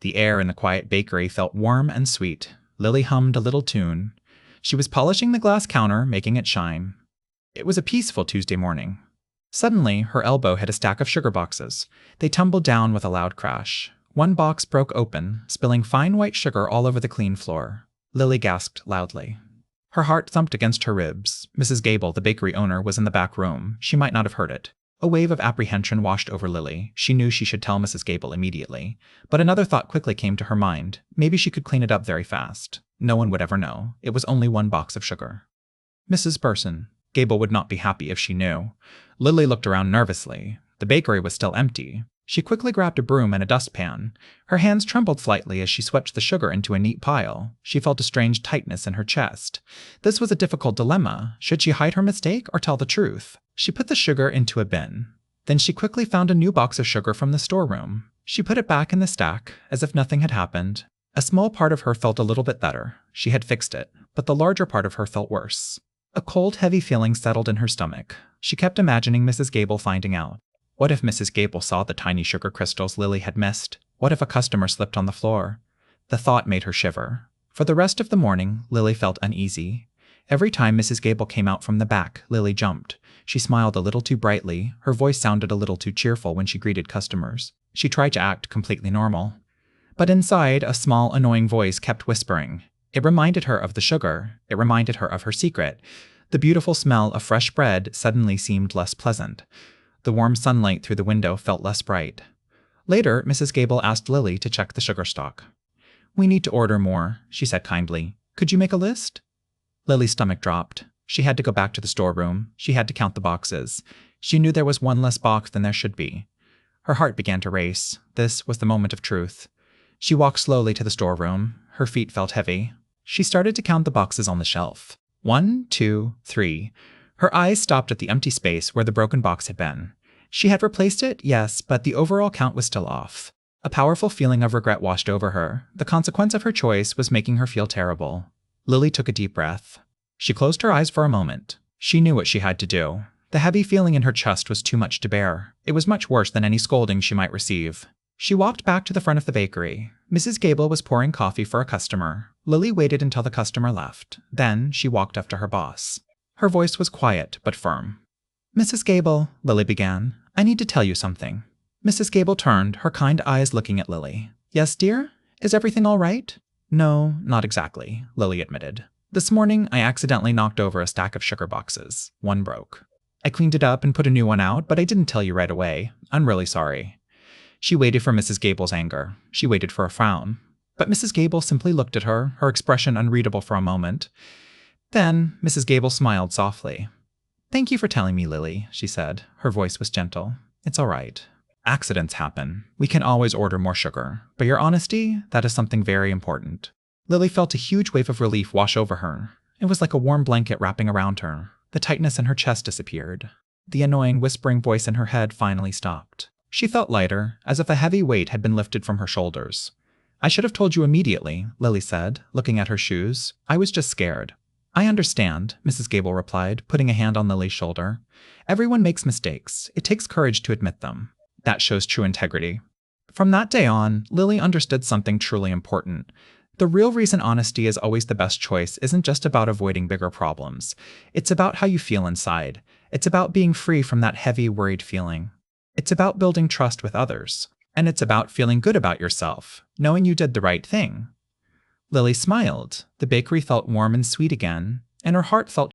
The air in the quiet bakery felt warm and sweet. Lily hummed a little tune. She was polishing the glass counter, making it shine. It was a peaceful Tuesday morning. Suddenly, her elbow hit a stack of sugar boxes. They tumbled down with a loud crash. One box broke open, spilling fine white sugar all over the clean floor. Lily gasped loudly. Her heart thumped against her ribs. Mrs. Gable, the bakery owner, was in the back room. She might not have heard it. A wave of apprehension washed over Lily. She knew she should tell Mrs. Gable immediately. But another thought quickly came to her mind. Maybe she could clean it up very fast. No one would ever know. It was only one box of sugar. Mrs. Burson. Gable would not be happy if she knew. Lily looked around nervously. The bakery was still empty. She quickly grabbed a broom and a dustpan. Her hands trembled slightly as she swept the sugar into a neat pile. She felt a strange tightness in her chest. This was a difficult dilemma. Should she hide her mistake or tell the truth? She put the sugar into a bin. Then she quickly found a new box of sugar from the storeroom. She put it back in the stack, as if nothing had happened. A small part of her felt a little bit better. She had fixed it, but the larger part of her felt worse. A cold, heavy feeling settled in her stomach. She kept imagining Mrs. Gable finding out. What if Mrs. Gable saw the tiny sugar crystals Lily had missed? What if a customer slipped on the floor? The thought made her shiver. For the rest of the morning, Lily felt uneasy. Every time Mrs. Gable came out from the back, Lily jumped. She smiled a little too brightly. Her voice sounded a little too cheerful when she greeted customers. She tried to act completely normal. But inside, a small, annoying voice kept whispering. It reminded her of the sugar. It reminded her of her secret. The beautiful smell of fresh bread suddenly seemed less pleasant. The warm sunlight through the window felt less bright. Later, Mrs. Gable asked Lily to check the sugar stock. "We need to order more," she said kindly. "Could you make a list?" Lily's stomach dropped. She had to go back to the storeroom. She had to count the boxes. She knew there was one less box than there should be. Her heart began to race. This was the moment of truth. She walked slowly to the storeroom. Her feet felt heavy. She started to count the boxes on the shelf. 1, 2, 3. Her eyes stopped at the empty space where the broken box had been. She had replaced it, yes, but the overall count was still off. A powerful feeling of regret washed over her. The consequence of her choice was making her feel terrible. Lily took a deep breath. She closed her eyes for a moment. She knew what she had to do. The heavy feeling in her chest was too much to bear. It was much worse than any scolding she might receive. She walked back to the front of the bakery. Mrs. Gable was pouring coffee for a customer. Lily waited until the customer left. Then she walked up to her boss. Her voice was quiet but firm. "Mrs. Gable," Lily began, "I need to tell you something." Mrs. Gable turned, her kind eyes looking at Lily. "Yes, dear? Is everything all right?" "No, not exactly," Lily admitted. "This morning, I accidentally knocked over a stack of sugar boxes. One broke. I cleaned it up and put a new one out, but I didn't tell you right away. I'm really sorry." She waited for Mrs. Gable's anger. She waited for a frown. But Mrs. Gable simply looked at her, her expression unreadable for a moment. Then, Mrs. Gable smiled softly. "Thank you for telling me, Lily," she said. Her voice was gentle. "It's all right. Accidents happen. We can always order more sugar. But your honesty, that is something very important." Lily felt a huge wave of relief wash over her. It was like a warm blanket wrapping around her. The tightness in her chest disappeared. The annoying, whispering voice in her head finally stopped. She felt lighter, as if a heavy weight had been lifted from her shoulders. "I should have told you immediately," Lily said, looking at her shoes. "I was just scared." "I understand," Mrs. Gable replied, putting a hand on Lily's shoulder. "Everyone makes mistakes. It takes courage to admit them. That shows true integrity." From that day on, Lily understood something truly important. The real reason honesty is always the best choice isn't just about avoiding bigger problems. It's about how you feel inside. It's about being free from that heavy, worried feeling. It's about building trust with others. And it's about feeling good about yourself, knowing you did the right thing. Lily smiled. The bakery felt warm and sweet again, and her heart felt